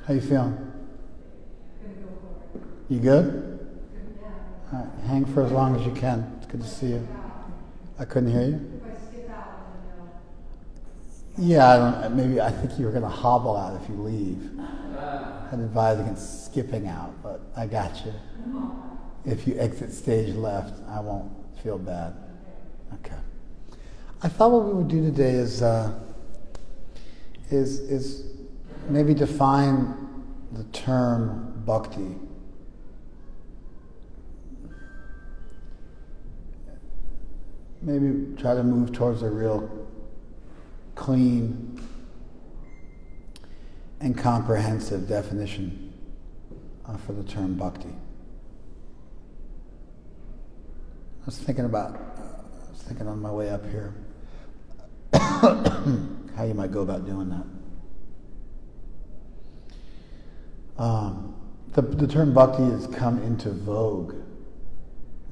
How you feeling? You good? All right, hang for as long as you can. It's good to see you. I couldn't hear you. Yeah, I think you were going to hobble out if you leave. I'd advise against skipping out, but I got you. If you exit stage left, I won't feel bad. Okay. I thought what we would do today is maybe define the term bhakti. Maybe try to move towards a real clean and comprehensive definition for the term bhakti. I was thinking on my way up here how you might go about doing that. The term bhakti has come into vogue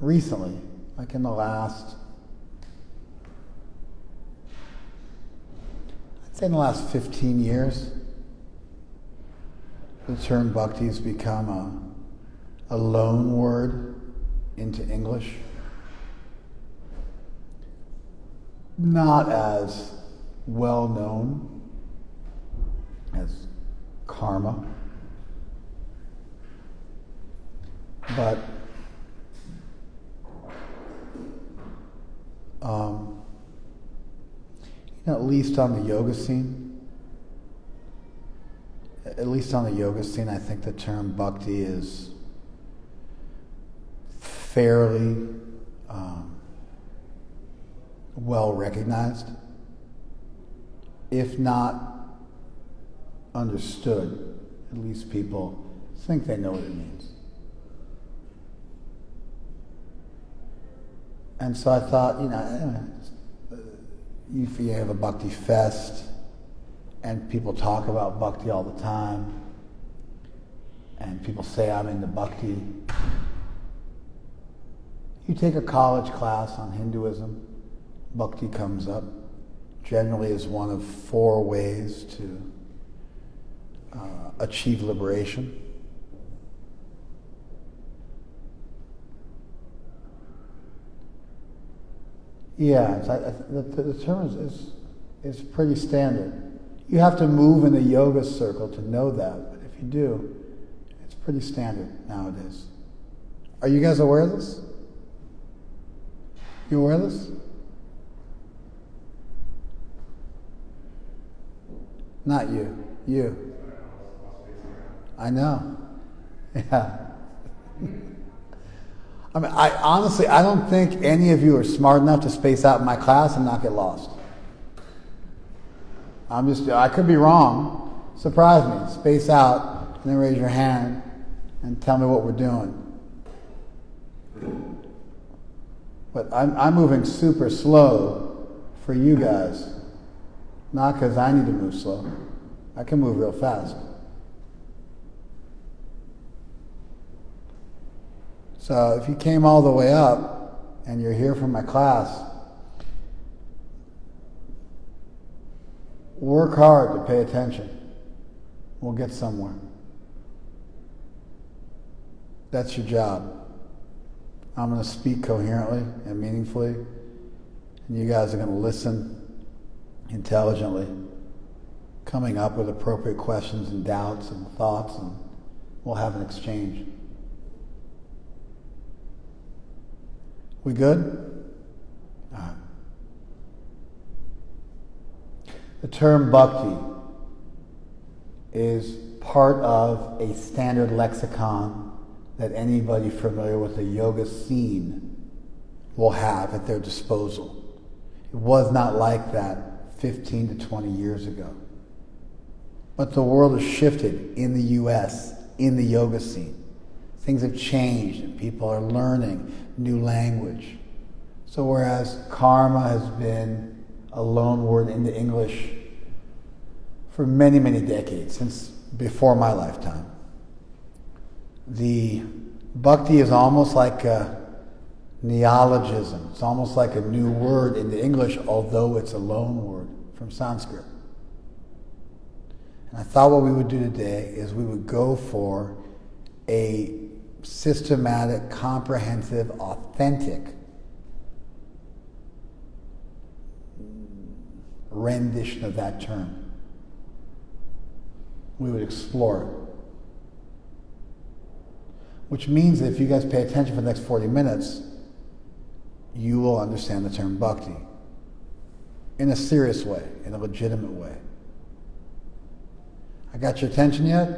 recently, like in the last, I'd say in the last 15 years. The term bhakti has become a loan word into English. Not as well known as karma, but at least on the yoga scene. At least on the yoga scene, I think the term bhakti is fairly well recognized, if not understood. At least people think they know what it means. And so I thought, if you have a bhakti fest, and people talk about bhakti all the time, and people say I'm into bhakti. You take a college class on Hinduism, bhakti comes up, generally as one of 4 ways to achieve liberation. Yeah, the term is pretty standard. You have to move in the yoga circle to know that, but if you do, it's pretty standard nowadays. Are you guys aware of this? You aware of this? Not you. You. I know. Yeah. I mean, I don't think any of you are smart enough to space out in my class and not get lost. I could be wrong. Surprise me. Space out, and then raise your hand and tell me what we're doing. But I'm moving super slow for you guys. Not because I need to move slow. I can move real fast. So if you came all the way up and you're here for my class, work hard to pay attention. We'll get somewhere. That's your job. I'm going to speak coherently and meaningfully, and you guys are going to listen intelligently, coming up with appropriate questions and doubts and thoughts, and we'll have an exchange. We good? All right. The term bhakti is part of a standard lexicon that anybody familiar with the yoga scene will have at their disposal. It was not like that 15 to 20 years ago. But the world has shifted in the US, in the yoga scene. Things have changed and people are learning new language. So whereas karma has been a loan word into English for many, many decades, since before my lifetime, the bhakti is almost like a neologism. It's almost like a new word into English, although it's a loan word from Sanskrit. And I thought what we would do today is we would go for a systematic, comprehensive, authentic rendition of that term. We would explore it. Which means that if you guys pay attention for the next 40 minutes, you will understand the term bhakti in a serious way, in a legitimate way. I got your attention yet?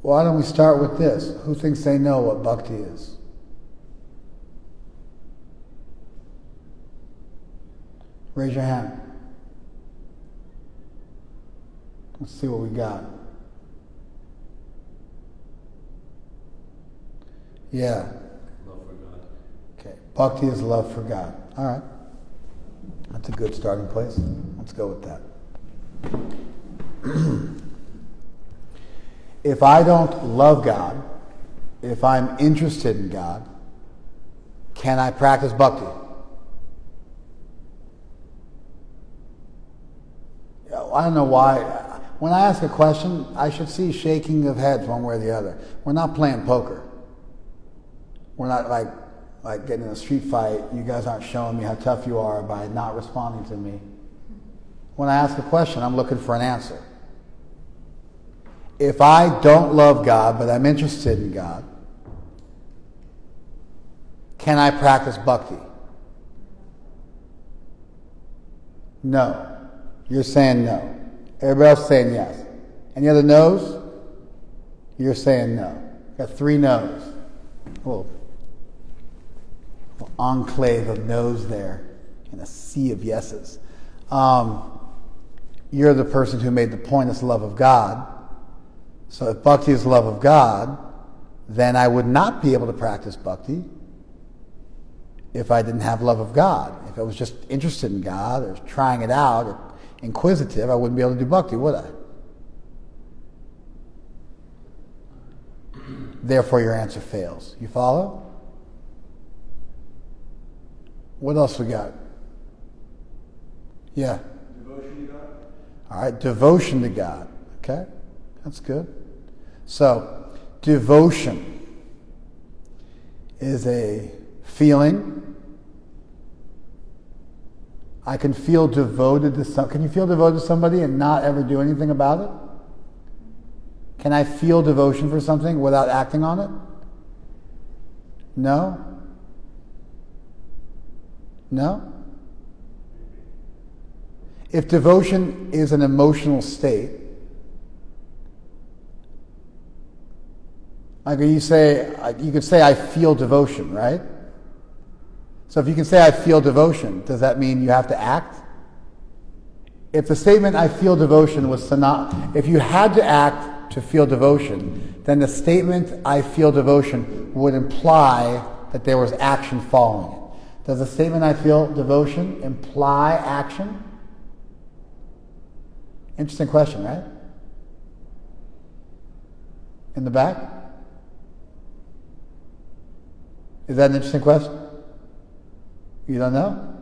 Why don't we start with this? Who thinks they know what bhakti is? Raise your hand. Let's see what we got. Yeah. Love for God. Okay. Bhakti is love for God. All right. That's a good starting place. Let's go with that. If I don't love God, if I'm interested in God, can I practice bhakti? I don't know why. When I ask a question, I should see shaking of heads one way or the other. We're not playing poker. We're not like getting in a street fight. You guys aren't showing me how tough you are by not responding to me. When I ask a question, I'm looking for an answer. If I don't love God, but I'm interested in God, can I practice bhakti? No. You're saying no. Everybody else saying yes. Any other no's? You're saying no. Got 3 no's. A little enclave of no's there and a sea of yeses. You're the person who made the point it's love of God. So if bhakti is love of God, then I would not be able to practice bhakti if I didn't have love of God. If I was just interested in God or trying it out or inquisitive, I wouldn't be able to do bhakti, would I? Therefore, your answer fails. You follow? What else we got? Yeah. Devotion to God. All right, devotion to God. Okay, that's good. So, devotion is a feeling. I can feel devoted to some. Can you feel devoted to somebody and not ever do anything about it? Can I feel devotion for something without acting on it? No? No? If devotion is an emotional state, like you could say I feel devotion, right? So if you can say I feel devotion, does that mean you have to act? If the statement I feel devotion was if you had to act to feel devotion, then the statement I feel devotion would imply that there was action following it. Does the statement I feel devotion imply action? Interesting question, right? In the back? Is that an interesting question? You don't know?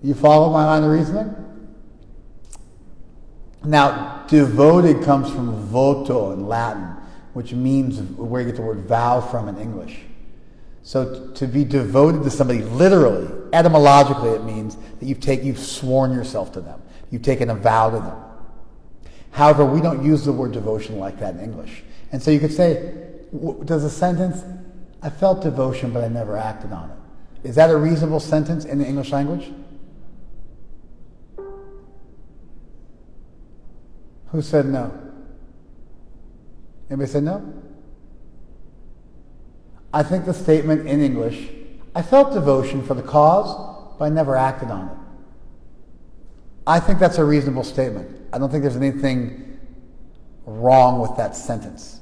You follow my line of reasoning? Now, devoted comes from voto in Latin, which means where you get the word vow from in English. So to be devoted to somebody, literally, etymologically, it means that you've sworn yourself to them. You've taken a vow to them. However, we don't use the word devotion like that in English. And so you could say, does a sentence, I felt devotion, but I never acted on it. Is that a reasonable sentence in the English language? Who said no? Anybody said no? I think the statement in English, I felt devotion for the cause, but I never acted on it. I think that's a reasonable statement. I don't think there's anything wrong with that sentence.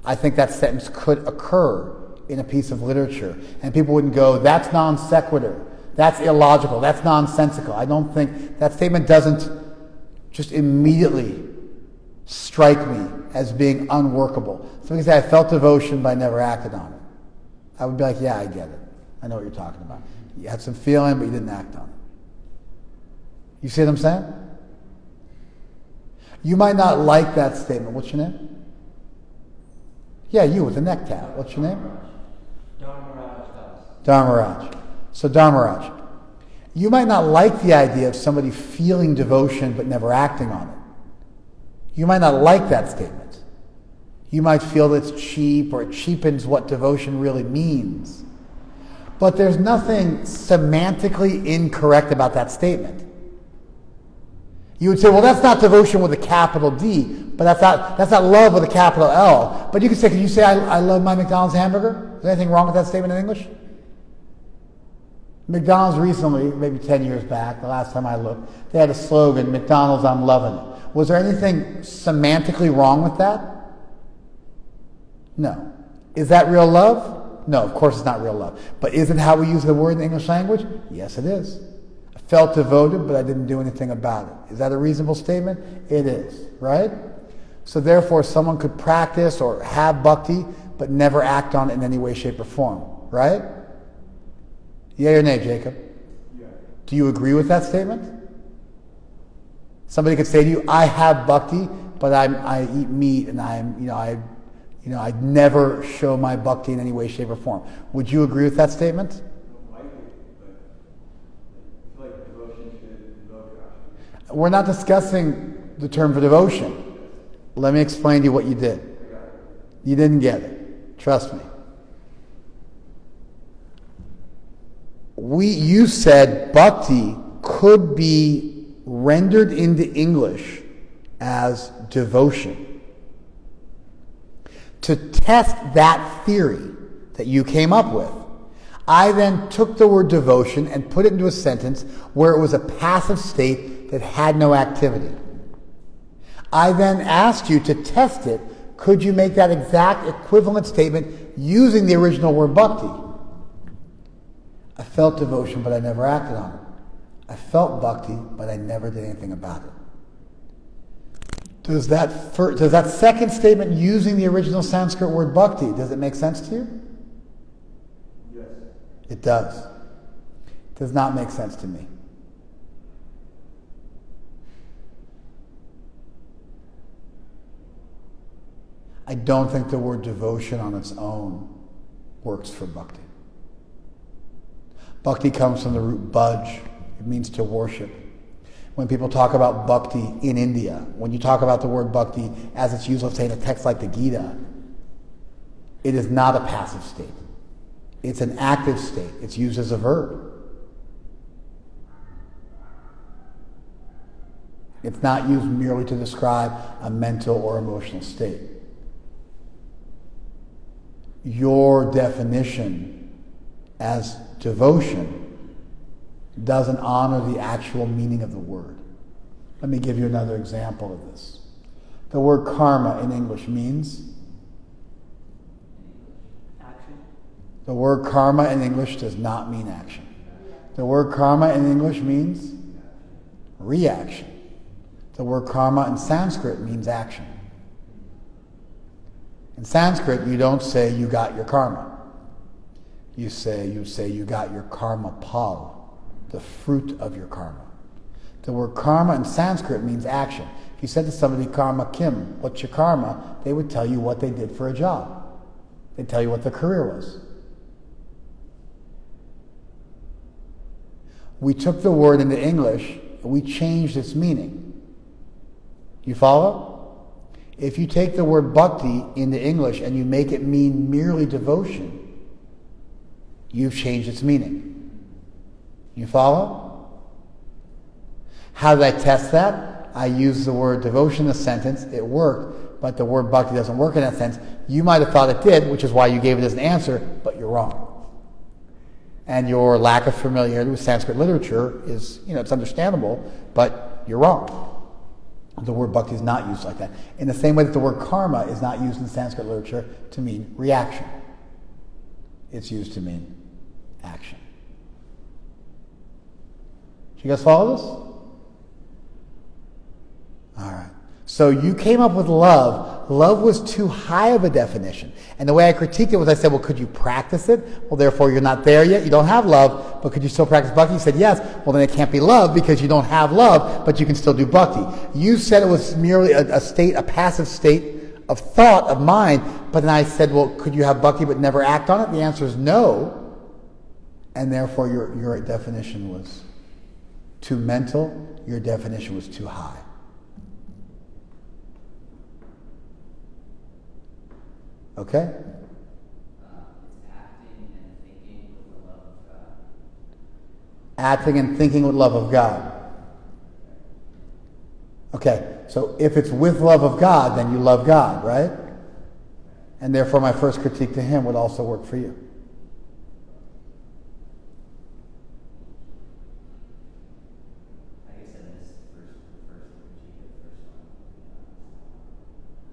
I think that sentence could occur in a piece of literature, and people wouldn't go, that's non sequitur, that's illogical, that's nonsensical. I don't think that statement doesn't just immediately strike me as being unworkable. So we can say, I felt devotion, but I never acted on it. I would be like, yeah, I get it. I know what you're talking about. You had some feeling, but you didn't act on it. You see what I'm saying? You might not like that statement. What's your name? Yeah, you with the neck tat. What's your name? Dharmaraj. So Dharmaraj, you might not like the idea of somebody feeling devotion but never acting on it. You might not like that statement. You might feel that it's cheap or it cheapens what devotion really means. But there's nothing semantically incorrect about that statement. You would say, well, that's not devotion with a capital D, but that's not love with a capital L. But you could say, can you say, I love my McDonald's hamburger? Is there anything wrong with that statement in English? McDonald's recently, maybe 10 years back, the last time I looked, they had a slogan, McDonald's, I'm loving it. Was there anything semantically wrong with that? No. Is that real love? No, of course it's not real love. But is it how we use the word in the English language? Yes, it is. I felt devoted, but I didn't do anything about it. Is that a reasonable statement? It is, right? So therefore, someone could practice or have bhakti, but never act on it in any way, shape, or form, right? Yea or nay, Jacob? Yeah. Do you agree with that statement? Somebody could say to you, I have bhakti, but I eat meat and I never show my bhakti in any way, shape, or form. Would you agree with that statement? I don't like it, but I feel like devotion should invoke action. We're not discussing the term for devotion. Let me explain to you what you did. You didn't get it. Trust me. You said bhakti could be rendered into English as devotion. To test that theory that you came up with, I then took the word devotion and put it into a sentence where it was a passive state that had no activity. I then asked you to test it. Could you make that exact equivalent statement using the original word bhakti? I felt devotion, but I never acted on it. I felt bhakti, but I never did anything about it. Does that second statement using the original Sanskrit word bhakti, does it make sense to you? Yes. It does. It does not make sense to me. I don't think the word devotion on its own works for bhakti. Bhakti comes from the root bhaj. It means to worship. When people talk about bhakti in India, when you talk about the word bhakti as it's used, let's say, in a text like the Gita, it is not a passive state. It's an active state. It's used as a verb. It's not used merely to describe a mental or emotional state. Your definition as devotion doesn't honor the actual meaning of the word. Let me give you another example of this. The word karma in English means? Action. The word karma in English does not mean action. The word karma in English means reaction. The word karma in Sanskrit means action. In Sanskrit, you don't say you got your karma. You say you got your karma pal, the fruit of your karma. The word karma in Sanskrit means action. If you said to somebody, karma kim, what's your karma? They would tell you what they did for a job. They'd tell you what their career was. We took the word into English and we changed its meaning. You follow? If you take the word bhakti into English and you make it mean merely devotion, you've changed its meaning. You follow? How did I test that? I used the word devotion in a sentence. It worked, but the word bhakti doesn't work in that sense. You might have thought it did, which is why you gave it as an answer, but you're wrong. And your lack of familiarity with Sanskrit literature is, it's understandable, but you're wrong. The word bhakti is not used like that. In the same way that the word karma is not used in Sanskrit literature to mean reaction. It's used to mean action. Do you guys follow this? All right. So you came up with love. Love was too high of a definition. And the way I critiqued it was I said, well, could you practice it? Well, therefore you're not there yet. You don't have love, but could you still practice bhakti? You said yes. Well, then it can't be love because you don't have love, but you can still do bhakti. You said it was merely a passive state of thought, of mind, but then I said, well, could you have bhakti but never act on it? The answer is no. And therefore your definition was too mental, your definition was too high. Okay? Acting and thinking with love of God. Okay, so if it's with love of God, then you love God, right? And therefore my first critique to him would also work for you.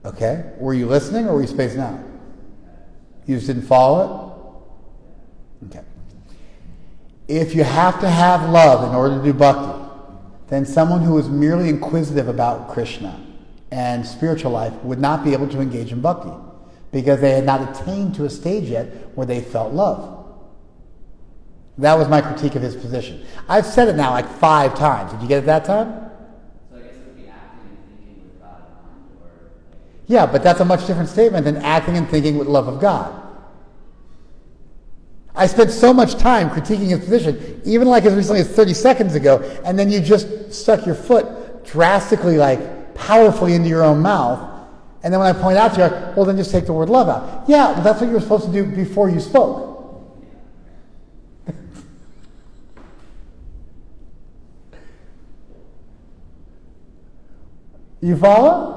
Okay, were you listening or were you spacing out? You just didn't follow it? Okay. If you have to have love in order to do bhakti, then someone who is merely inquisitive about Krishna and spiritual life would not be able to engage in bhakti because they had not attained to a stage yet where they felt love. That was my critique of his position. I've said it now like 5 times. Did you get it that time? Yeah, but that's a much different statement than acting and thinking with love of God. I spent so much time critiquing his position, even like as recently as 30 seconds ago, and then you just stuck your foot drastically, like powerfully into your own mouth, and then when I point out to you, well then just take the word love out. Yeah, but that's what you were supposed to do before you spoke. You follow?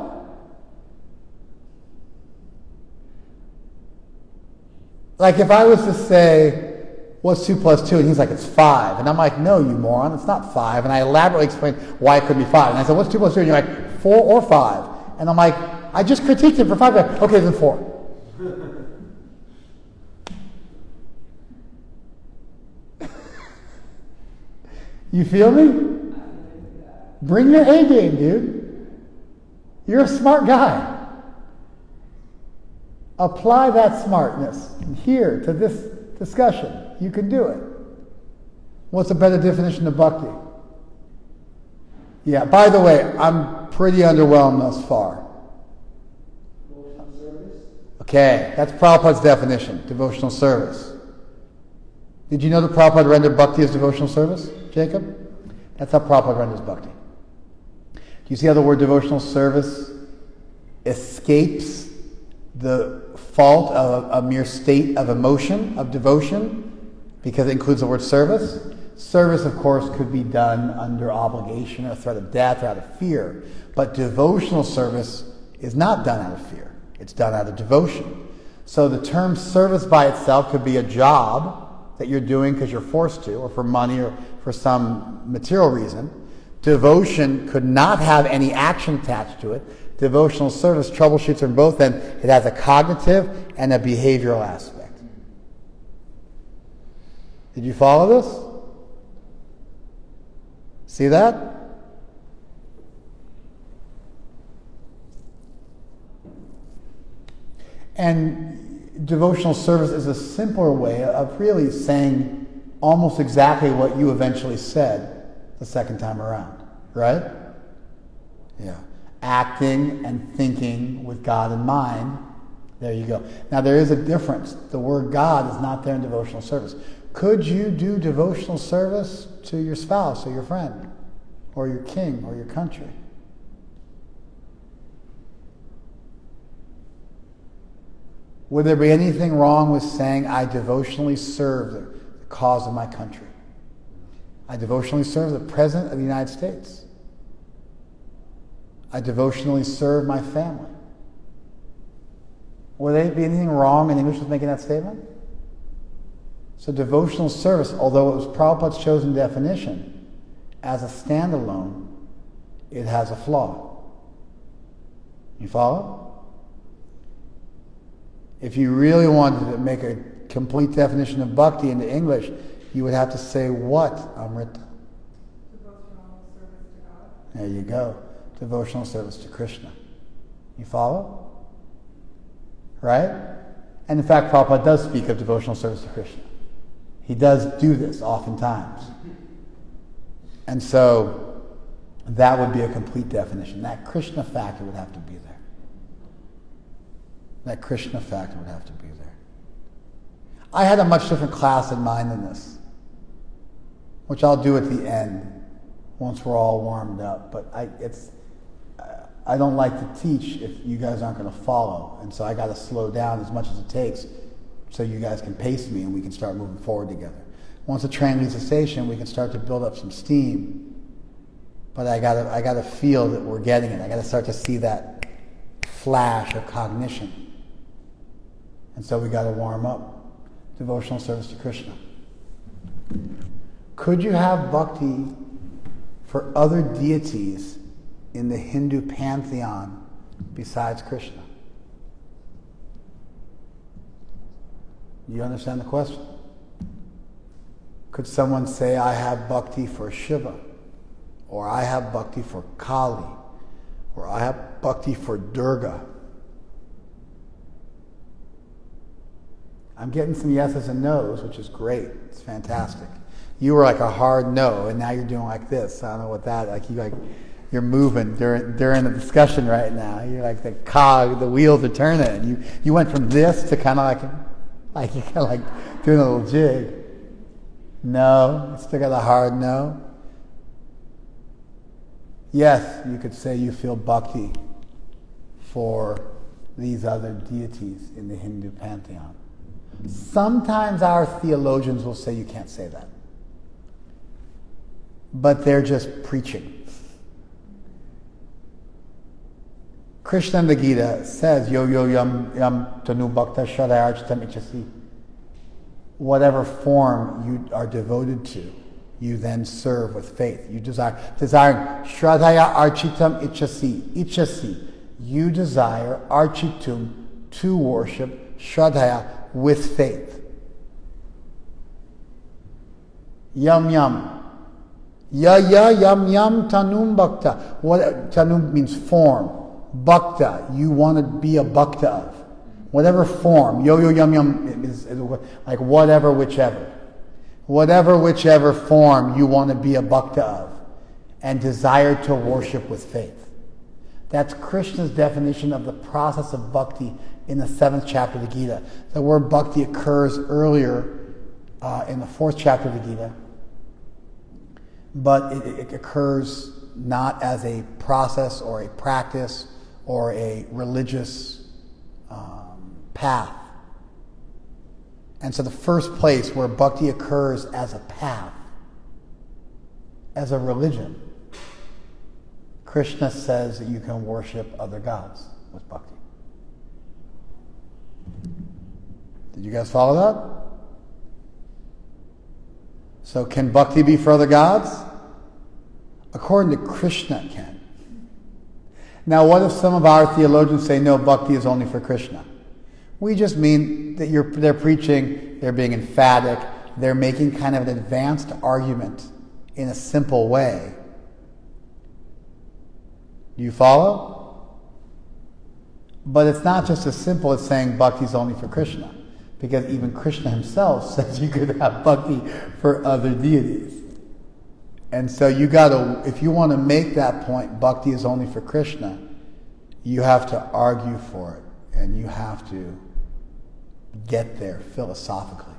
Like if I was to say, what's 2 plus 2? And he's like, it's 5. And I'm like, no, you moron, it's not 5. And I elaborately explained why it couldn't be 5. And I said, what's 2 plus 2? And you're like, 4 or 5. And I'm like, I just critiqued him for 5. Like, okay, then 4. You feel me? Bring your A game, dude. You're a smart guy. Apply that smartness here to this discussion. You can do it. What's a better definition of bhakti? Yeah, by the way, I'm pretty underwhelmed thus far. Devotional service? Okay, that's Prabhupada's definition, devotional service. Did you know that Prabhupada rendered bhakti as devotional service, Jacob? That's how Prabhupada renders bhakti. Do you see how the word devotional service escapes the fault of a mere state of emotion, of devotion, because it includes the word service? Service, of course, could be done under obligation or threat of death or out of fear. But devotional service is not done out of fear. It's done out of devotion. So the term service by itself could be a job that you're doing because you're forced to, or for money or for some material reason. Devotion could not have any action attached to it. Devotional service troubleshoots in both ends. It has a cognitive and a behavioral aspect. Did you follow this? See that? And devotional service is a simpler way of really saying almost exactly what you eventually said the second time around, right? Yeah. Acting and thinking with God in mind. There you go. Now there is a difference. The word God is not there in devotional service. Could you do devotional service to your spouse or your friend or your king or your country? Would there be anything wrong with saying, I devotionally serve the cause of my country? I devotionally serve the President of the United States. I devotionally serve my family. Would there be anything wrong in English with making that statement? So devotional service, although it was Prabhupada's chosen definition, as a standalone, it has a flaw. You follow? If you really wanted to make a complete definition of bhakti into English, you would have to say what, Amrita? Devotional service to God. There you go. Devotional service to Krishna. You follow? right? And in fact, Prabhupada does speak of devotional service to Krishna. He does do this oftentimes. And so that would be a complete definition. That Krishna factor would have to be there. That Krishna factor would have to be there. I had a much different class in mind than this, which I'll do at the end once we're all warmed up. But I don't like to teach if you guys aren't going to follow. And so I got to slow down as much as it takes so you guys can pace me and we can start moving forward together. Once the train leaves the station, we can start to build up some steam. But I gotta feel that we're getting it. I gotta start to see that flash of cognition. And so we gotta warm up. Devotional service to Krishna. Could you have bhakti for other deities in the Hindu pantheon besides Krishna? Do you understand the question? Could someone say, I have bhakti for Shiva, or I have bhakti for Kali, or I have bhakti for Durga? I'm getting some yeses and nos, which is great. It's fantastic. You were like a hard no, and now you're doing like this. I don't know what that, you're moving during the discussion right now. You're like the cog, the wheels are turning. And you went from this to kind of like you're kind of like doing a little jig. No, you still got a hard no. Yes, you could say you feel bhakti for these other deities in the Hindu pantheon. Sometimes our theologians will say you can't say that. But they're just preaching. Krishna in the Gita says, yo yam tanu bhakta shradhayarchitam ichasi. Whatever form you are devoted to, you then serve with faith. You desire shradhaya architam ichasi. You desire architum, to worship, shradhaya, with faith. Yam yam. Yam yam tanum bhakta. What tanum means form. Bhakta, you want to be a bhakta of. Whatever form. Yam yam is like whatever, whichever. Whatever, whichever form you want to be a bhakta of. And desire to worship with faith. That's Krishna's definition of the process of bhakti in the 7th chapter of the Gita. The word bhakti occurs earlier in the 4th chapter of the Gita. But it occurs not as a process or a practice or a religious path. And so the first place where bhakti occurs as a path, as a religion, Krishna says that you can worship other gods with bhakti. Did you guys follow that? So can bhakti be for other gods? According to Krishna, it can. Now, what if some of our theologians say, no, bhakti is only for Krishna? We just mean that they're preaching, they're being emphatic, they're making kind of an advanced argument in a simple way. Do you follow? But it's not just as simple as saying bhakti is only for Krishna, because even Krishna himself says you could have bhakti for other deities. And so if you want to make that point, bhakti is only for Krishna, you have to argue for it, and you have to get there philosophically.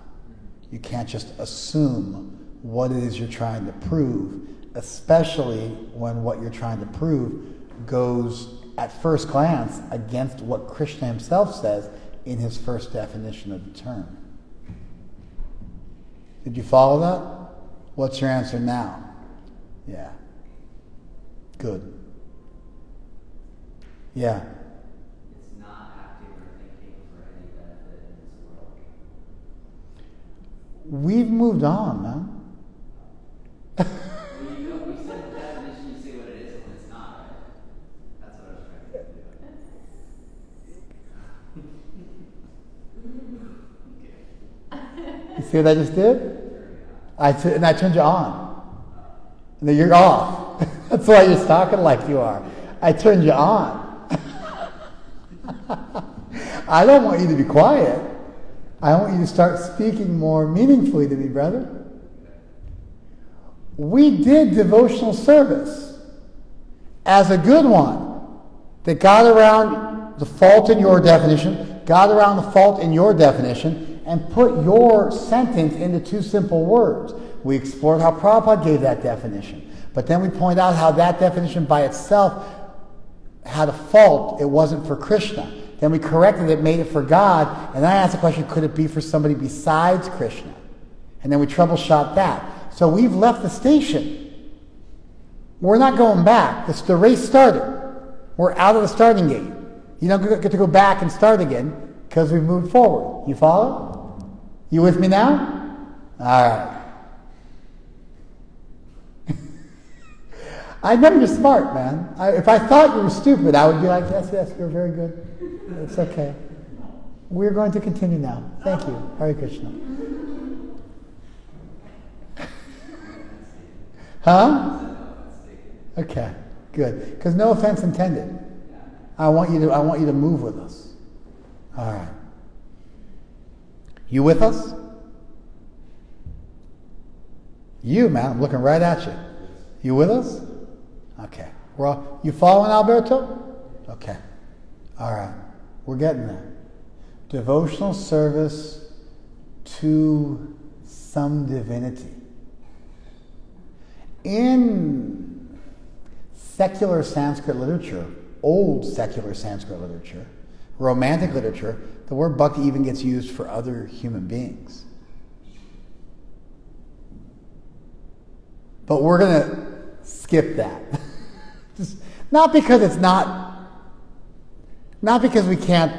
You can't just assume what it is you're trying to prove, especially when what you're trying to prove goes, at first glance, against what Krishna himself says in his first definition of the term. Did you follow that? What's your answer now? Yeah. Good. Yeah. It's not acting or thinking for any benefit in this world. We've moved on, man. We said the definition, you say what it is and it's not, right? That's what I was trying to do. You see what I just did? I turned you on. And then you're off. That's why you're talking like you are. I turned you on. I don't want you to be quiet. I want you to start speaking more meaningfully to me, brother. We did devotional service as a good one that got around the fault in your definition, got around the fault in your definition, and put your sentence into two simple words. We explored how Prabhupada gave that definition. But then we point out how that definition by itself had a fault. It wasn't for Krishna. Then we corrected it, made it for God, and then I asked the question, could it be for somebody besides Krishna? And then we troubleshot that. So we've left the station. We're not going back. The race started. We're out of the starting gate. You don't get to go back and start again because we've moved forward. You follow? You with me now? All right. I know you're smart, man. If I thought you were stupid, I would be like, yes, you're very good. It's okay. We're going to continue now. Thank you. Hare Krishna. Huh? Okay, good. Because no offense intended. I want you to move with us. All right. You with us? You, man. I'm looking right at you. You with us? Okay. Well, you following Alberto? Okay. All right. We're getting there. Devotional service to some divinity. In secular Sanskrit literature, old secular Sanskrit literature, romantic literature, the word bhakti even gets used for other human beings. But we're going to skip that. Not because we can't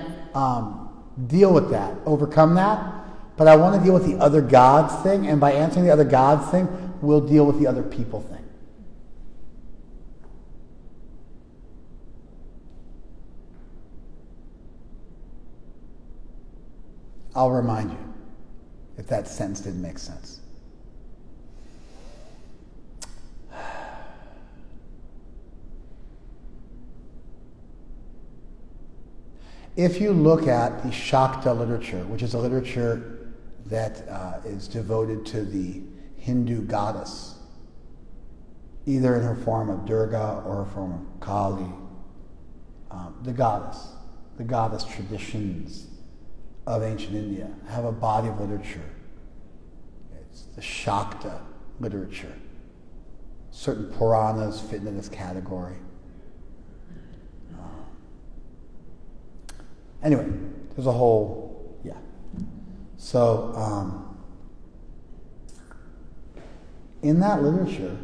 deal with that, overcome that, but I want to deal with the other gods thing, and by answering the other gods thing, we'll deal with the other people thing. I'll remind you if that sentence didn't make sense. If you look at the Shakta literature, which is a literature that is devoted to the Hindu goddess, either in her form of Durga or her form of Kali, the goddess traditions of ancient India have a body of literature. It's the Shakta literature. Certain Puranas fit into this category. Anyway, there's a whole, yeah. So, in that literature,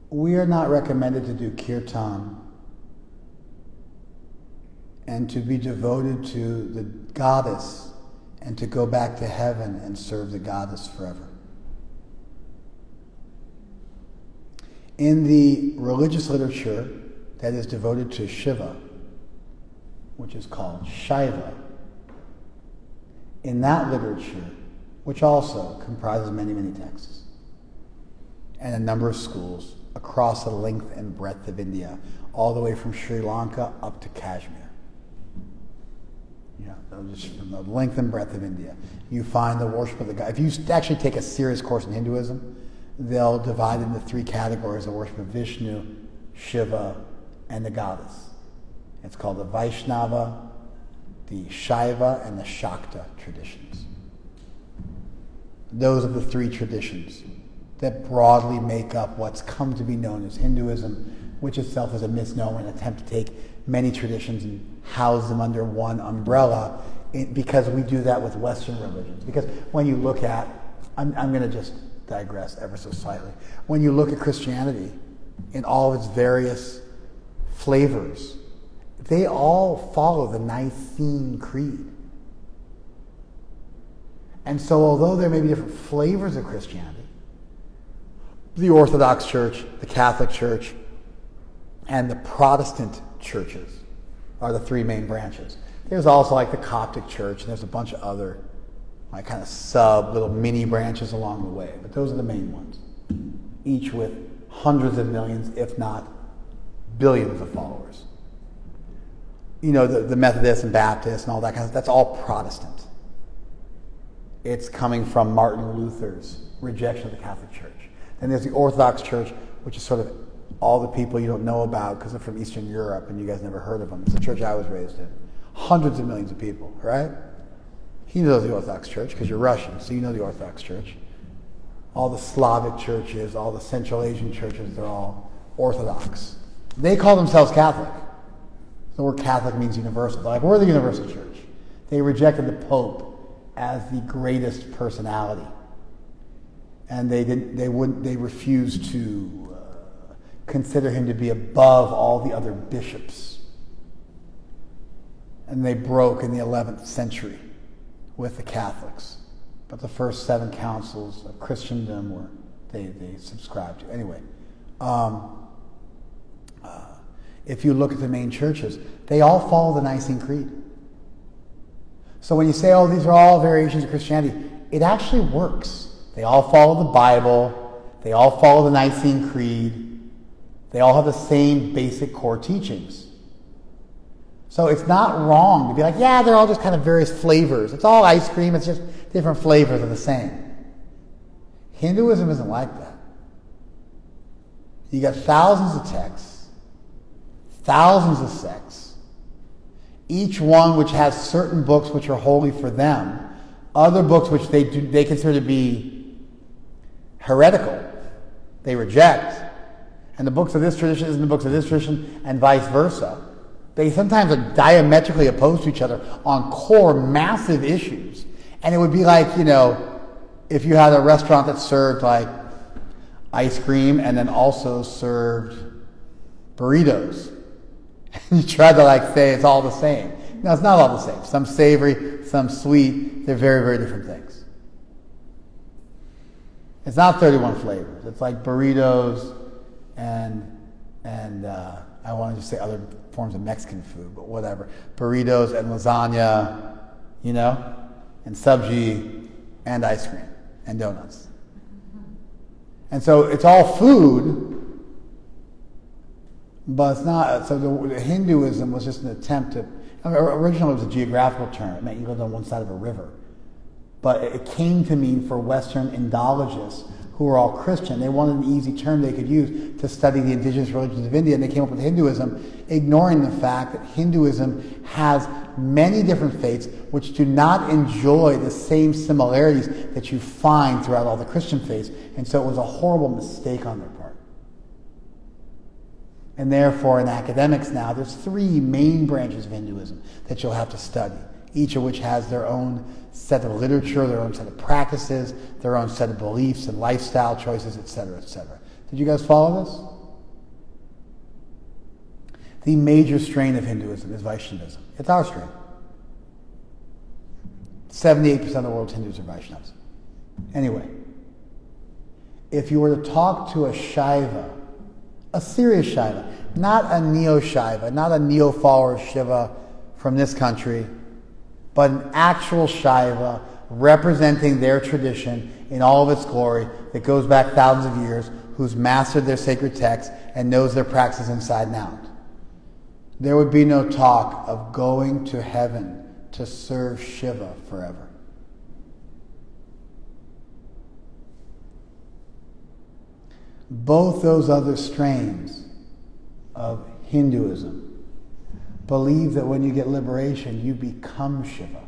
we are not recommended to do kirtan and to be devoted to the goddess and to go back to heaven and serve the goddess forever. In the religious literature that is devoted to Shiva, which is called Shaiva, in that literature, which also comprises many, many texts, and a number of schools across the length and breadth of India, all the way from Sri Lanka up to Kashmir. Yeah, just from the length and breadth of India. You find the worship of the god. If you actually take a serious course in Hinduism, they'll divide into three categories: the worship of Vishnu, Shiva, and the goddess. It's called the Vaishnava, the Shaiva, and the Shakta traditions. Those are the three traditions that broadly make up what's come to be known as Hinduism, which itself is a misnomer, an attempt to take many traditions and house them under one umbrella, because we do that with Western religions. Because when you look at, I'm going to just digress ever so slightly, when you look at Christianity in all of its various flavors, they all follow the Nicene Creed. And so although there may be different flavors of Christianity, the Orthodox Church, the Catholic Church, and the Protestant churches are the three main branches. There's also like the Coptic Church, and there's a bunch of other like kind of little mini branches along the way. But those are the main ones, each with hundreds of millions, if not billions of followers. the Methodists and Baptists and all that kind of stuff, that's all Protestant. It's coming from Martin Luther's rejection of the Catholic Church. Then there's the Orthodox Church, which is sort of all the people you don't know about because they're from Eastern Europe and you guys never heard of them. It's the church I was raised in. Hundreds of millions of people, right? He knows the Orthodox Church because you're Russian, so you know the Orthodox Church. All the Slavic churches, all the Central Asian churches, they're all Orthodox. They call themselves Catholic. The word Catholic means universal. They're like, we're the universal church. They rejected the Pope as the greatest personality. And they refused to consider him to be above all the other bishops. And they broke in the 11th century with the Catholics. But the first 7 councils of Christendom they subscribed to. Anyway, if you look at the main churches, they all follow the Nicene Creed. So when you say, oh, these are all variations of Christianity, it actually works. They all follow the Bible. They all follow the Nicene Creed. They all have the same basic core teachings. So it's not wrong to be like, yeah, they're all just kind of various flavors. It's all ice cream. It's just different flavors of the same. Hinduism isn't like that. You got thousands of texts, thousands of sects, each one which has certain books which are holy for them, other books which they consider to be heretical, they reject, and the books of this tradition isn't the books of this tradition, and vice versa. They sometimes are diametrically opposed to each other on core massive issues. And it would be like, if you had a restaurant that served like ice cream and then also served burritos. And you tried to say it's all the same. No, it's not all the same. Some savory, some sweet. They're very, very different things. It's not 31 flavors. It's like burritos and I want to just say other forms of Mexican food, but whatever. Burritos and lasagna, and sabji and ice cream and donuts. And so it's all food, but it's not. So the Hinduism was just an attempt to. Originally, it was a geographical term. It meant you lived on one side of a river. But it came to mean for Western Indologists who were all Christian. They wanted an easy term they could use to study the indigenous religions of India, and they came up with Hinduism, ignoring the fact that Hinduism has many different faiths which do not enjoy the same similarities that you find throughout all the Christian faiths, and so it was a horrible mistake on their part. And therefore, in academics now, there's 3 main branches of Hinduism that you'll have to study, each of which has their own set of literature, their own set of practices, their own set of beliefs and lifestyle choices, etc., etc. Did you guys follow this? The major strain of Hinduism is Vaishnavism. It's our strain. 78% of the world's Hindus are Vaishnavas. Anyway, if you were to talk to a Shaiva, a serious Shaiva, not a neo-Shaiva, not a neo-follower of Shiva from this country, but an actual Shaiva representing their tradition in all of its glory that goes back thousands of years, who's mastered their sacred texts and knows their practices inside and out. There would be no talk of going to heaven to serve Shiva forever. Both those other strains of Hinduism believe that when you get liberation, you become Shiva.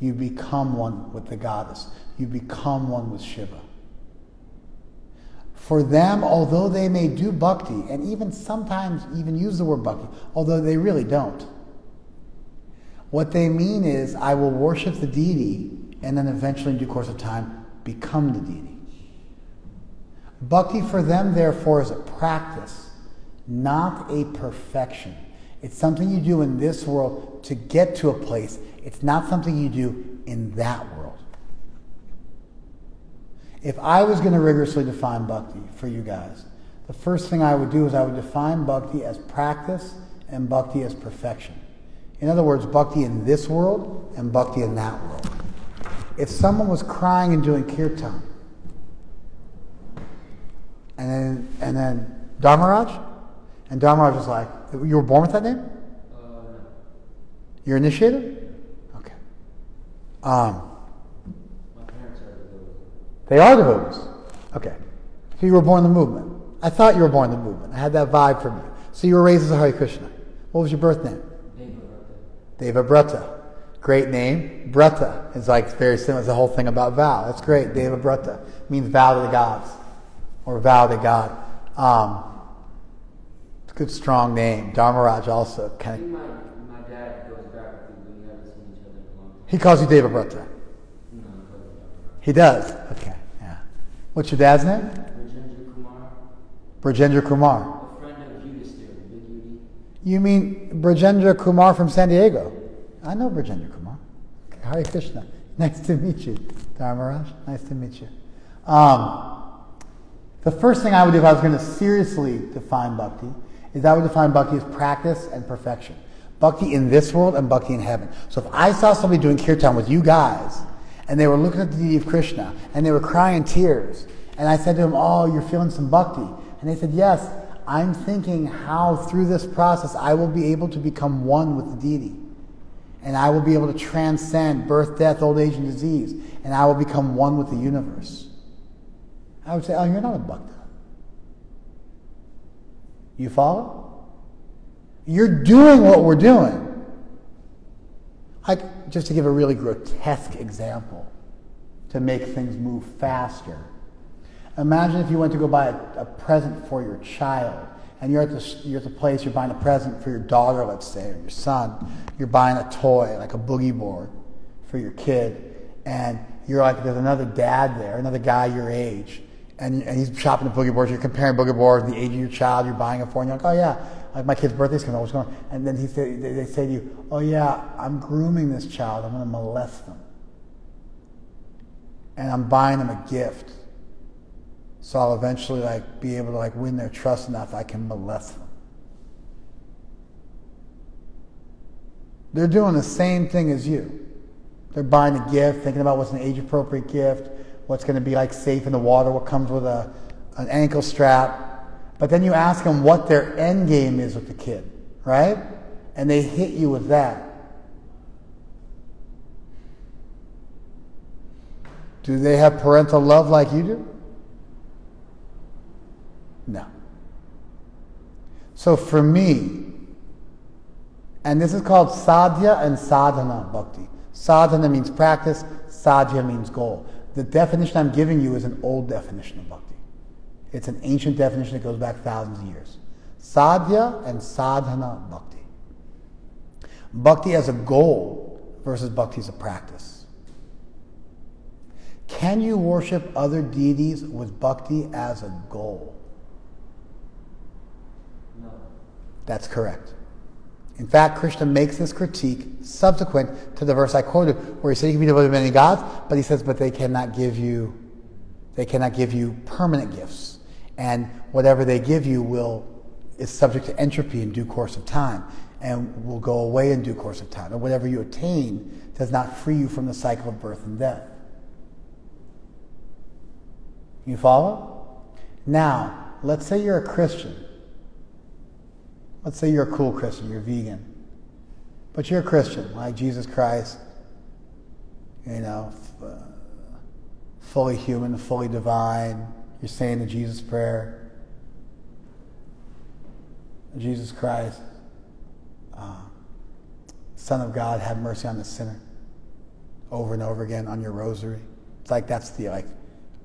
You become one with the goddess. You become one with Shiva. For them, although they may do bhakti, and even sometimes even use the word bhakti, although they really don't, what they mean is, I will worship the deity, and then eventually in due course of time, become the deity. Bhakti for them, therefore, is a practice, not a perfection. It's something you do in this world to get to a place. It's not something you do in that world. If I was going to rigorously define bhakti for you guys, the first thing I would do is I would define bhakti as practice and bhakti as perfection. In other words, bhakti in this world and bhakti in that world. If someone was crying and doing kirtan, and then Dharmaraj, and Dharmaraj was like, you were born with that name? You're initiated? Okay. My parents are devotees. They are devotees. Okay. So you were born in the movement. I thought you were born in the movement. I had that vibe from you. So you were raised as a Hare Krishna. What was your birth name? Devabrata. Great name. Brata is like very similar. It's the whole thing about vow. That's great. Devabrata means vow to the gods or vow to God. It's a good, strong name. Dharmaraj also I kind think of. my dad goes back with you, but we haven't seen each other in a long time. He calls you Devabrata. No, he calls me Dr. He does. Okay. Yeah. What's your dad's name? Rajendra Kumar, Brajendra Kumar. a friend of Yudhisthira, the big Yudi. You mean Brajendra Kumar from San Diego? I know Brajendra Kumar. Okay, Hare Krishna. Nice to meet you, Dharmaraj. Nice to meet you. The first thing I would do if I was going to seriously define bhakti is I would define bhakti as practice and perfection. Bhakti in this world and bhakti in heaven. So if I saw somebody doing kirtan with you guys and they were looking at the deity of Krishna and they were crying tears and I said to them, oh, you're feeling some bhakti. And they said, yes, I'm thinking how through this process I will be able to become one with the deity. And I will be able to transcend birth, death, old age, and disease. And I will become one with the universe. I would say, oh, you're not a bhakta. You follow? You're doing what we're doing. Just to give a really grotesque example to make things move faster. Imagine if you went to go buy a present for your child, and you're at the place, you're buying a present for your daughter, let's say, or your son. You're buying a toy, like a boogie board, for your kid, and you're like, there's another dad there, another guy your age, and he's shopping at boogie boards. You're comparing boogie boards, the age of your child you're buying it for, and you're like, oh yeah, like my kid's birthday's coming up, what's going on? And then they say to you, oh yeah, I'm grooming this child, I'm going to molest them, and I'm buying them a gift. So I'll eventually be able to win their trust enough I can molest them. They're doing the same thing as you. They're buying a gift, thinking about what's an age-appropriate gift, what's going to be safe in the water, what comes with an ankle strap. But then you ask them what their end game is with the kid, right? And they hit you with that. Do they have parental love like you do? No. So for me, and this is called sadhya and sadhana bhakti. Sadhana means practice, sadhya means goal. The definition I'm giving you is an old definition of bhakti. It's an ancient definition that goes back thousands of years. Sadhya and sadhana bhakti. Bhakti as a goal versus bhakti as a practice. Can you worship other deities with bhakti as a goal? No. That's correct. In fact, Krishna makes this critique subsequent to the verse I quoted, where he said, "You can be devoted to many gods," but he says, "But they cannot give you permanent gifts, and whatever they give you is subject to entropy in due course of time, and will go away in due course of time. And whatever you attain does not free you from the cycle of birth and death." You follow? Now, let's say you're a Christian. Let's say you're a cool Christian, you're vegan. But you're a Christian, like Jesus Christ, fully human, fully divine. You're saying the Jesus prayer. Jesus Christ, Son of God, have mercy on the sinner. Over and over again on your rosary. It's like that's the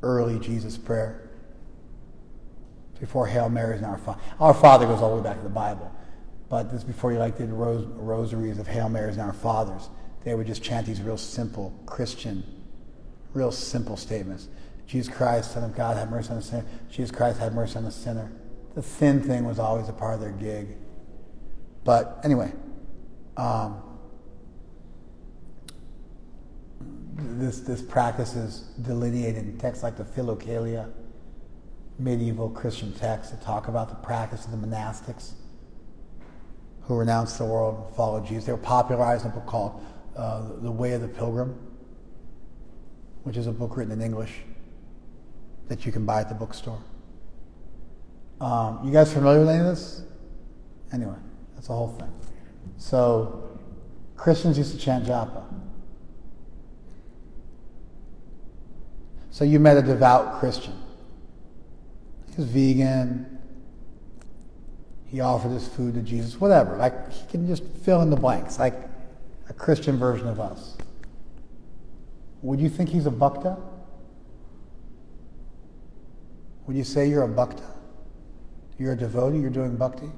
early Jesus prayer. Before Hail Marys and Our Father. Our Father goes all the way back to the Bible. But this is before you did rosaries of Hail Marys and Our Fathers. They would just chant these real simple Christian, real simple statements. Jesus Christ, Son of God, have mercy on the sinner. Jesus Christ, have mercy on the sinner. The sin thing was always a part of their gig. But anyway, this practice is delineated in texts like the Philokalia, medieval Christian texts that talk about the practice of the monastics who renounced the world and followed Jesus. They were popularized in a book called The Way of the Pilgrim, which is a book written in English that you can buy at the bookstore. You guys familiar with any of this? Anyway, that's the whole thing. So Christians used to chant japa. So you met a devout Christian. He was vegan. He offered his food to Jesus, whatever. Like, he can just fill in the blanks, like a Christian version of us. Would you think he's a bhakta? Would you say you're a bhakta? You're a devotee, you're doing bhakti?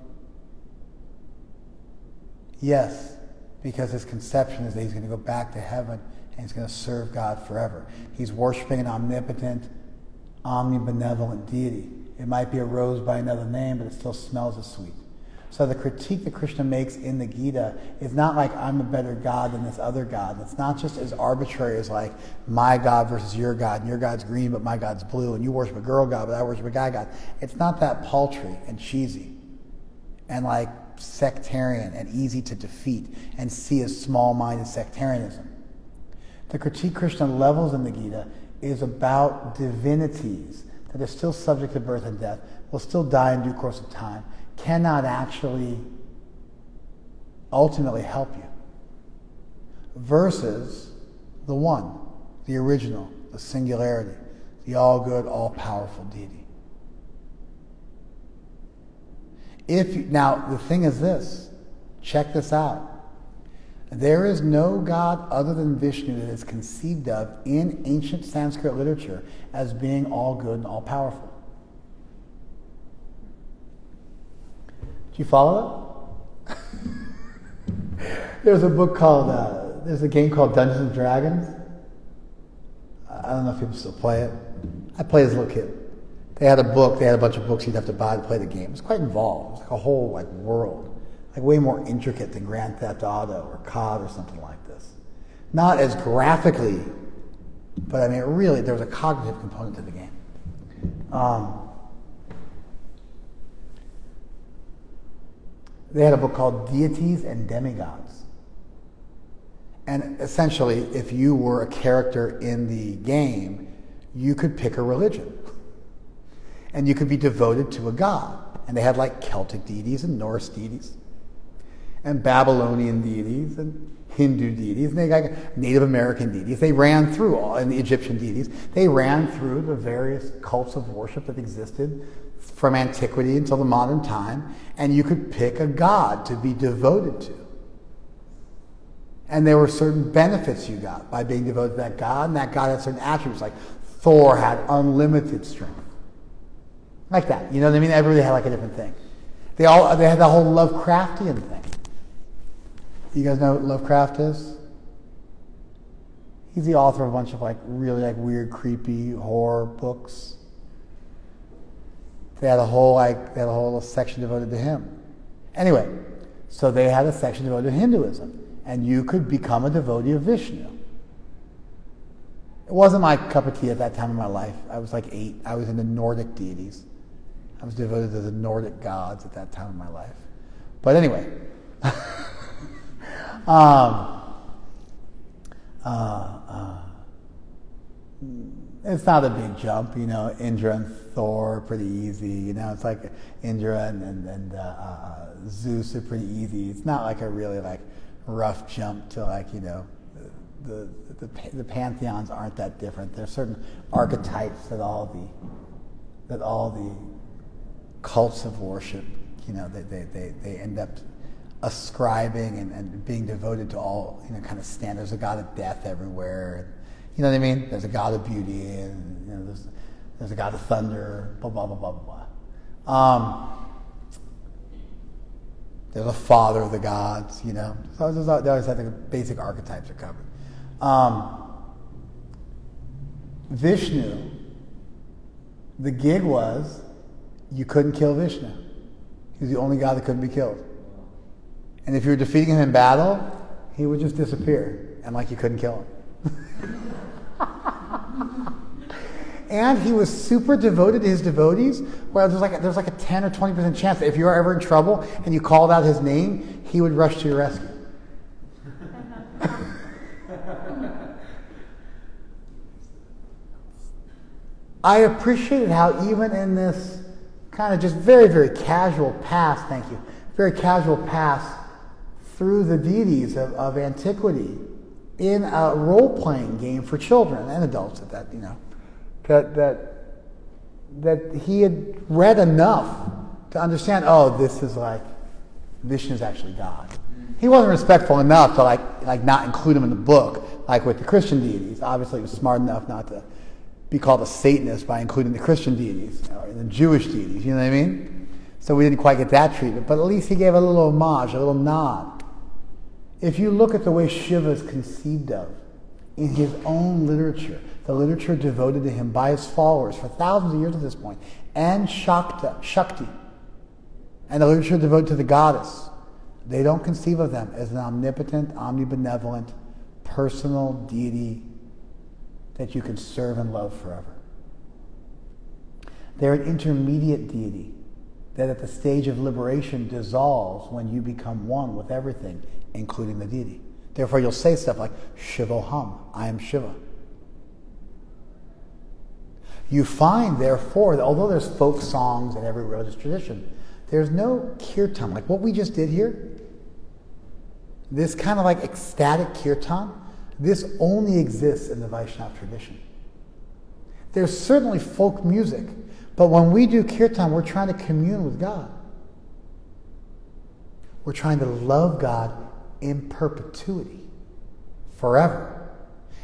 Yes, because his conception is that he's going to go back to heaven and he's going to serve God forever. He's worshiping an omnipotent, omnibenevolent deity. It might be a rose by another name, but it still smells as sweet. So the critique that Krishna makes in the Gita is not like, I'm a better God than this other God. It's not just as arbitrary as like, my God versus your God, and your God's green, but my God's blue, and you worship a girl God, but I worship a guy God. It's not that paltry and cheesy and like sectarian and easy to defeat and see as small-minded sectarianism. The critique Krishna levels in the Gita is about divinities that are still subject to birth and death, will still die in due course of time, cannot actually ultimately help you, versus the one, the original, the singularity, the all-good, all-powerful deity. Now, the thing is this, check this out. There is no God other than Vishnu that is conceived of in ancient Sanskrit literature as being all-good and all-powerful. Do you follow that? There's a book called, there's a game called Dungeons and Dragons. I don't know if people still play it. I played as a little kid. They had a bunch of books you'd have to buy to play the game. It was quite involved. It was like a whole world. Like way more intricate than Grand Theft Auto or COD or something like this. Not as graphically, but I mean, really, there was a cognitive component to the game. They had a book called Deities and Demigods. And essentially, if you were a character in the game, you could pick a religion. And you could be devoted to a god. And they had like Celtic deities and Norse deities and Babylonian deities and Hindu deities, and they got Native American deities. They ran through and the Egyptian deities. They ran through the various cults of worship that existed from antiquity until the modern time, and you could pick a god to be devoted to. And there were certain benefits you got by being devoted to that god, and that god had certain attributes, like Thor had unlimited strength. Like that, you know what I mean? Everybody had like a different thing. They had the whole Lovecraftian thing. You guys know what Lovecraft is? He's the author of a bunch of like really like weird, creepy horror books. They had a whole section devoted to him. Anyway, so they had a section devoted to Hinduism, and you could become a devotee of Vishnu. It wasn't my cup of tea at that time in my life. I was like 8. I was into Nordic deities. I was devoted to the Nordic gods at that time in my life. But anyway, it's not a big jump, you know. Indra and Thor are pretty easy, you know. It's like Indra and Zeus are pretty easy. It's not like a really like rough jump to like, you know, the pantheons aren't that different. There's certain archetypes that all the cults of worship, you know, they end up ascribing and being devoted to all, you know, kind of standards. There's a god of death everywhere. You know what I mean? There's a god of beauty, and you know, there's a god of thunder. Blah blah blah blah blah blah. There's a father of the gods. You know, so they always have the basic archetypes are covered. Vishnu, the gig was you couldn't kill Vishnu. He was the only god that couldn't be killed. And if you were defeating him in battle, he would just disappear, and like you couldn't kill him. And he was super devoted to his devotees, where there's like a 10 or 20% chance that if you were ever in trouble and you called out his name, he would rush to your rescue. I appreciated how even in this kind of just very, very casual pass, thank you, very casual pass through the deities of antiquity in a role-playing game for children and adults at that, that he had read enough to understand, oh, this is like, Vishnu is actually God. He wasn't respectful enough to like not include him in the book, like with the Christian deities. Obviously, he was smart enough not to be called a Satanist by including the Christian deities or the Jewish deities, you know what I mean? So we didn't quite get that treatment, but at least he gave a little homage, a little nod. If you look at the way Shiva is conceived of in his own literature, the literature devoted to him by his followers for thousands of years at this point, and Shakti, and the literature devoted to the goddess, they don't conceive of them as an omnipotent, omnibenevolent, personal deity that you can serve and love forever. They're an intermediate deity that at the stage of liberation dissolves when you become one with everything, including the deity. Therefore, you'll say stuff like, Shivoham, I am Shiva. You find, therefore, that although there's folk songs in every religious tradition, there's no kirtan. Like what we just did here, this kind of like ecstatic kirtan, this only exists in the Vaishnava tradition. There's certainly folk music, but when we do kirtan, we're trying to commune with God. We're trying to love God in perpetuity, forever.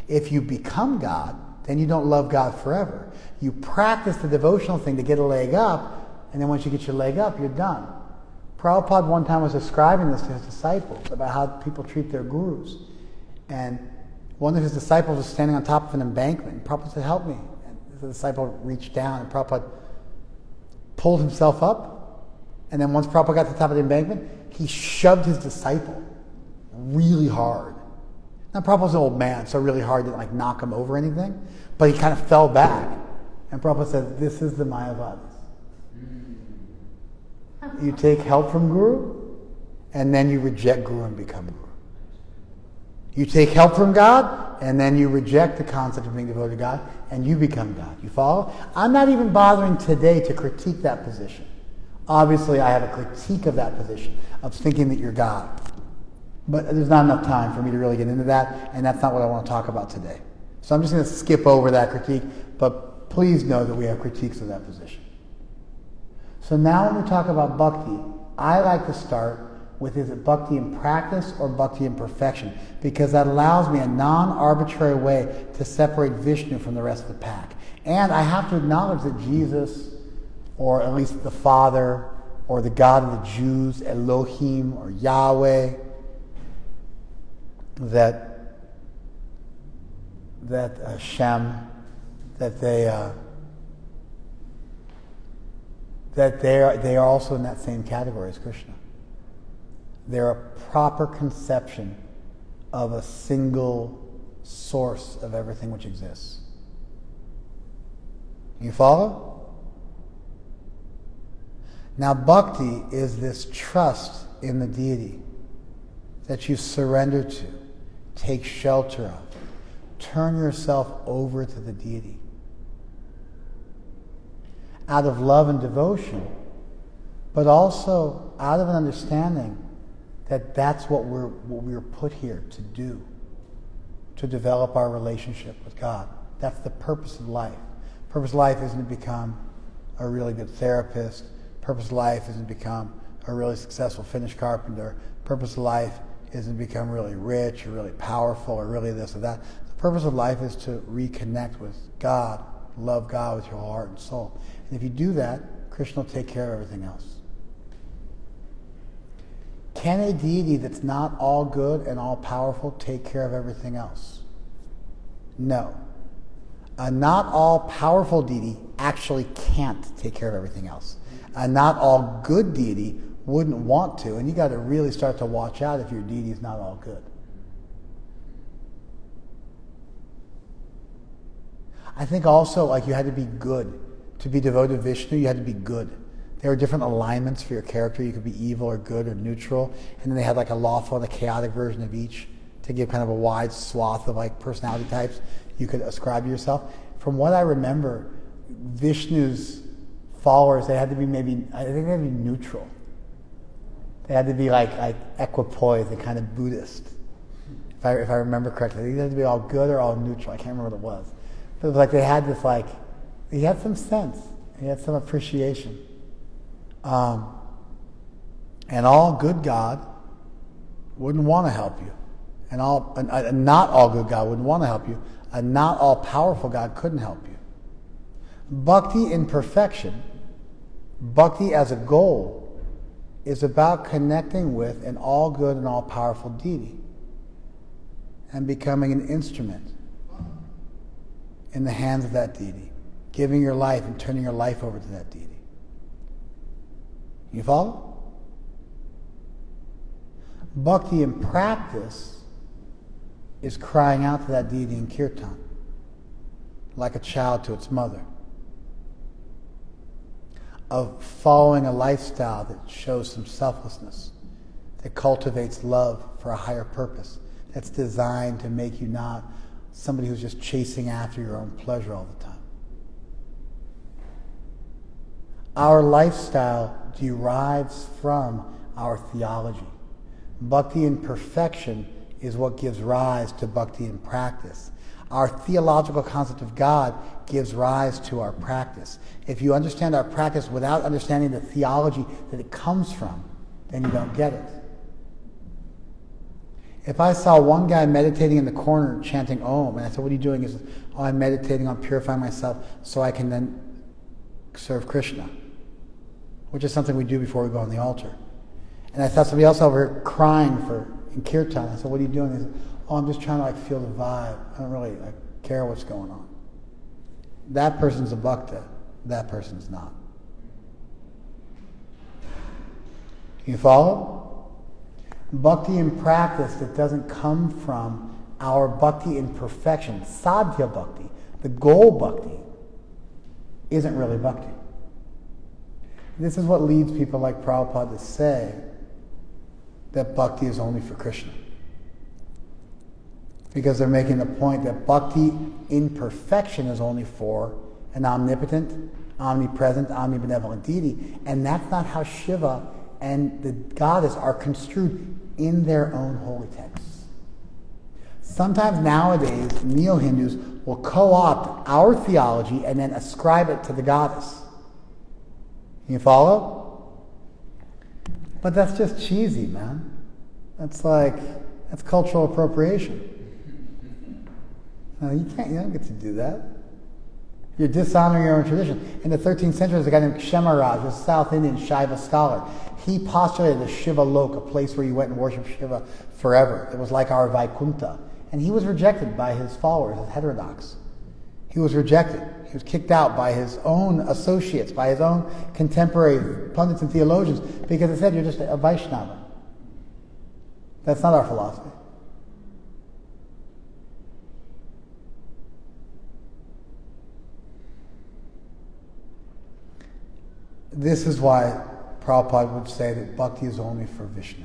If you become God, then you don't love God forever. You practice the devotional thing to get a leg up, and then once you get your leg up, you're done. Prabhupada one time was describing this to his disciples about how people treat their gurus. And one of his disciples was standing on top of an embankment, and Prabhupada said, help me. And the disciple reached down, and Prabhupada pulled himself up, and then once Prabhupada got to the top of the embankment, he shoved his disciple really hard. Now Prabhupada's an old man, so really hard didn't like knock him over or anything, but he kind of fell back. And Prabhupada said, this is the Mayavadis. You take help from Guru, and then you reject Guru and become Guru. You take help from God, and then you reject the concept of being devoted to God, and you become God. You follow? I'm not even bothering today to critique that position. Obviously, I have a critique of that position, of thinking that you're God. But there's not enough time for me to really get into that, and that's not what I want to talk about today. So I'm just going to skip over that critique, but please know that we have critiques of that position. So now when we talk about bhakti, I like to start with, is it bhakti in practice or bhakti in perfection? Because that allows me a non-arbitrary way to separate Vishnu from the rest of the pack. And I have to acknowledge that Jesus, or at least the Father, or the God of the Jews, Elohim, or Yahweh, that Hashem, that they are also in that same category as Krishna. They're a proper conception of a single source of everything which exists. You follow? Now bhakti is this trust in the deity that you surrender to, take shelter of, turn yourself over to the deity. Out of love and devotion, but also out of an understanding that that's what we're put here to do, to develop our relationship with God. That's the purpose of life. Purpose of life isn't to become a really good therapist. Purpose of life isn't to become a really successful finish carpenter. Purpose of life isn't to become really rich or really powerful or really this or that. The purpose of life is to reconnect with God, love God with your whole heart and soul. And if you do that, Krishna will take care of everything else. Can a deity that's not all good and all powerful take care of everything else? No. A not all powerful deity actually can't take care of everything else. A not all good deity wouldn't want to, and you got to really start to watch out if your deity is not all good. I think also, like, you had to be good. To be devoted to Vishnu, you had to be good. There were different alignments for your character. You could be evil or good or neutral. And then they had like a lawful and a chaotic version of each to give kind of a wide swath of like personality types you could ascribe to yourself. From what I remember, Vishnu's followers, they had to be maybe, I think they had to be neutral. They had to be like equipoise, the kind of Buddhist. If I remember correctly, they had to be all good or all neutral. I can't remember what it was. But it was like they had this he had some sense. He had some appreciation. And all good God wouldn't want to help you. And not all good God wouldn't want to help you. A not all powerful God couldn't help you. Bhakti in perfection, bhakti as a goal, is about connecting with an all good and all powerful deity and becoming an instrument in the hands of that deity, giving your life and turning your life over to that deity. You follow? Bhakti in practice is crying out to that deity in kirtan, like a child to its mother, of following a lifestyle that shows some selflessness, that cultivates love for a higher purpose, that's designed to make you not somebody who's just chasing after your own pleasure all the time. Our lifestyle derives from our theology. Bhakti in perfection is what gives rise to bhakti in practice. Our theological concept of God gives rise to our practice. If you understand our practice without understanding the theology that it comes from, then you don't get it. If I saw one guy meditating in the corner chanting Om, and I said, what are you doing? He said, oh, I'm meditating on purifying myself so I can then serve Krishna, which is something we do before we go on the altar. And I saw somebody else over here crying in kirtan. I said, what are you doing? He said, oh, I'm just trying to feel the vibe. I don't really care what's going on. That person's a bhakta. That person's not. You follow? Bhakti in practice that doesn't come from our bhakti in perfection, sadhya bhakti, the goal bhakti, isn't really bhakti. This is what leads people like Prabhupada to say that bhakti is only for Krishna. Because they're making the point that bhakti in perfection is only for an omnipotent, omnipresent, omnibenevolent deity. And that's not how Shiva and the goddess are construed in their own holy texts. Sometimes nowadays, neo-Hindus will co-opt our theology and then ascribe it to the goddess. You follow? But that's just cheesy, man. That's cultural appropriation. No, you don't get to do that. You're dishonoring your own tradition. In the 13th century, there's a guy named Kshemaraj, a South Indian Shaiva scholar. He postulated the Shiva Lok, a place where you went and worshipped Shiva forever. It was like our Vaikuntha. And he was rejected by his followers as heterodox. He was rejected. He was kicked out by his own associates, by his own contemporary pundits and theologians, because they said, you're just a Vaishnava. That's not our philosophy. This is why Prabhupada would say that bhakti is only for Vishnu.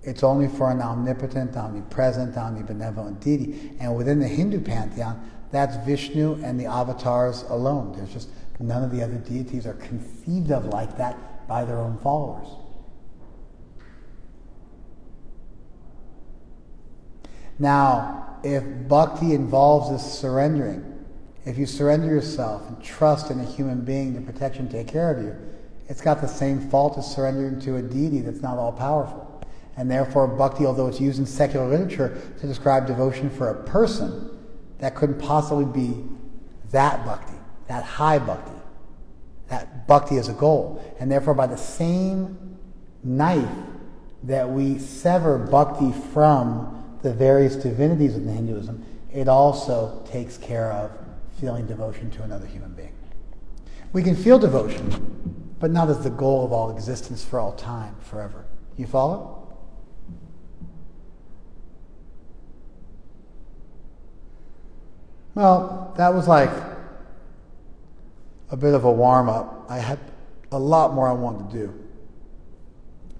It's only for an omnipotent, omnipresent, omnibenevolent deity. And within the Hindu pantheon, that's Vishnu and the avatars alone. There's just none of the other deities are conceived of like that by their own followers. Now, if bhakti involves this surrendering, if you surrender yourself and trust in a human being to protect you and take care of you, it's got the same fault as surrendering to a deity that's not all-powerful. And therefore, bhakti, although it's used in secular literature to describe devotion for a person, that couldn't possibly be that bhakti, that high bhakti, that bhakti as a goal. And therefore, by the same knife that we sever bhakti from the various divinities within Hinduism, it also takes care of feeling devotion to another human being. We can feel devotion, but not as the goal of all existence for all time, forever. You follow? Well, that was like a bit of a warm-up. I had a lot more I wanted to do,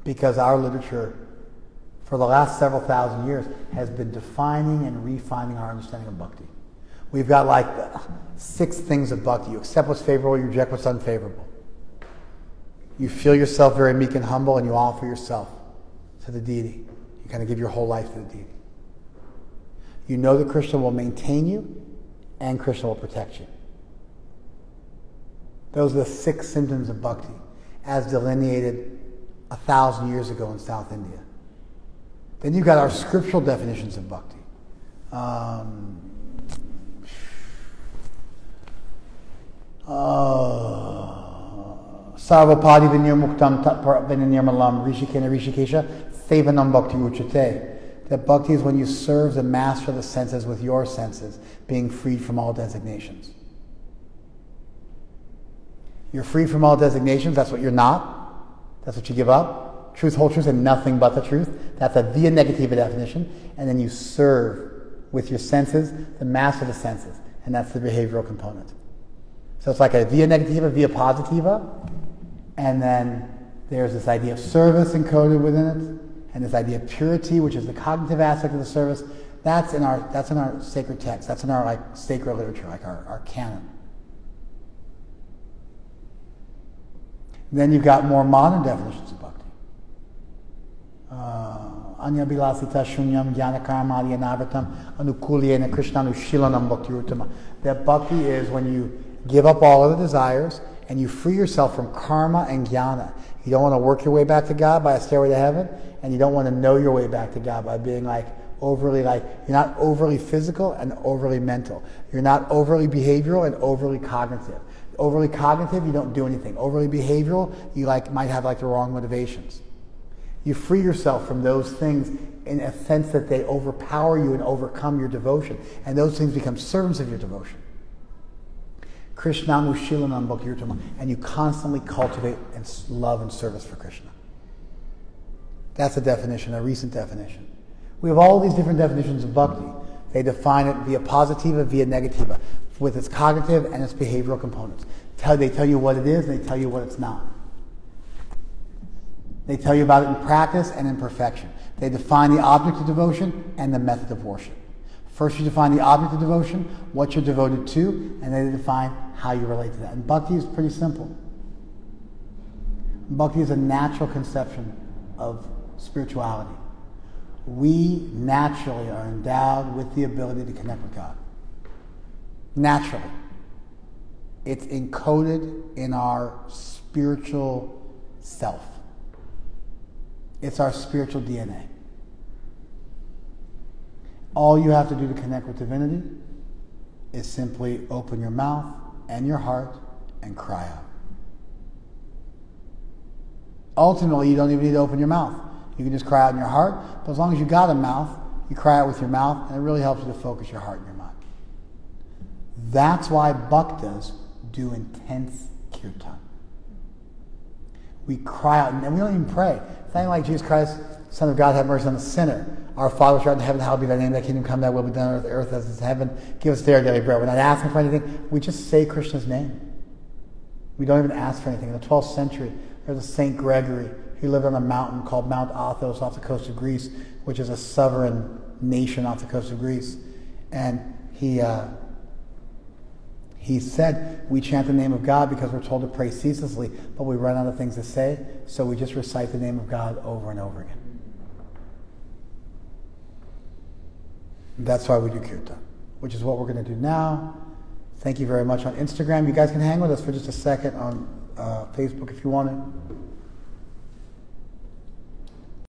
because our literature for the last several thousand years has been defining and refining our understanding of bhakti. We've got like 6 things of bhakti. You accept what's favorable, you reject what's unfavorable. You feel yourself very meek and humble, and you offer yourself to the deity. You kind of give your whole life to the deity. You know that Krishna will maintain you, and Krishna will protect you. Those are the 6 symptoms of bhakti, as delineated 1,000 years ago in South India. Then you've got our scriptural definitions of bhakti. Sarvapadi vinirmuktam tatpara vinirmalam rishikena rishikesha sevanam bhakti uchate. That bhakti is when you serve the master of the senses with your senses, being freed from all designations. You're free from all designations, that's what you're not. That's what you give up. Truth, whole truth, and nothing but the truth. That's a via negativa definition. And then you serve with your senses, the master of the senses. And that's the behavioral component. So it's like a via negativa, via positiva. And then there's this idea of service encoded within it. And this idea of purity, which is the cognitive aspect of the service. That's in our sacred text. That's in our sacred literature, our canon. Then you've got more modern definitions of bhakti. Anya bilasita shunyam jnanakarmadi anavratam anukulyena krishnanushilanam bhakti uttama. That bhakti is when you give up all of the desires and you free yourself from karma and jnana. You don't want to work your way back to God by a stairway to heaven, and you don't want to know your way back to God by being you're not overly physical and overly mental. You're not overly behavioral and overly cognitive. Overly cognitive, you don't do anything. Overly behavioral, you might have the wrong motivations. You free yourself from those things in a sense that they overpower you and overcome your devotion. And those things become servants of your devotion. Krishnanu Shilanam Bhakti, and you constantly cultivate and love and service for Krishna. That's a definition, a recent definition. We have all these different definitions of bhakti. They define it via positiva, via negativa, with its cognitive and its behavioral components. They tell you what it is, and they tell you what it's not. They tell you about it in practice and in perfection. They define the object of devotion and the method of worship. First you define the object of devotion, what you're devoted to, and then they define how you relate to that. And bhakti is pretty simple. Bhakti is a natural conception of spirituality. We naturally are endowed with the ability to connect with God. Naturally. It's encoded in our spiritual self. It's our spiritual DNA. All you have to do to connect with divinity is simply open your mouth and your heart and cry out. Ultimately, you don't even need to open your mouth. You can just cry out in your heart, but as long as you got a mouth, you cry out with your mouth, and it really helps you to focus your heart and your mind. That's why bhaktas do intense kirtan. We cry out, and we don't even pray. It's not like Jesus Christ, Son of God, have mercy on the sinner. Our Father which art in heaven, hallowed be thy name, thy kingdom come, thy will be done on earth as it is in heaven. Give us today our daily bread. We're not asking for anything. We just say Krishna's name. We don't even ask for anything. In the 12th century, there's a Saint Gregory. He lived on a mountain called Mount Athos off the coast of Greece, which is a sovereign nation off the coast of Greece. And he said, we chant the name of God because we're told to pray ceaselessly, but we run out of things to say, so we just recite the name of God over and over again. That's why we do kirtan, which is what we're going to do now. Thank you very much on Instagram. You guys can hang with us for just a second on Facebook if you want to.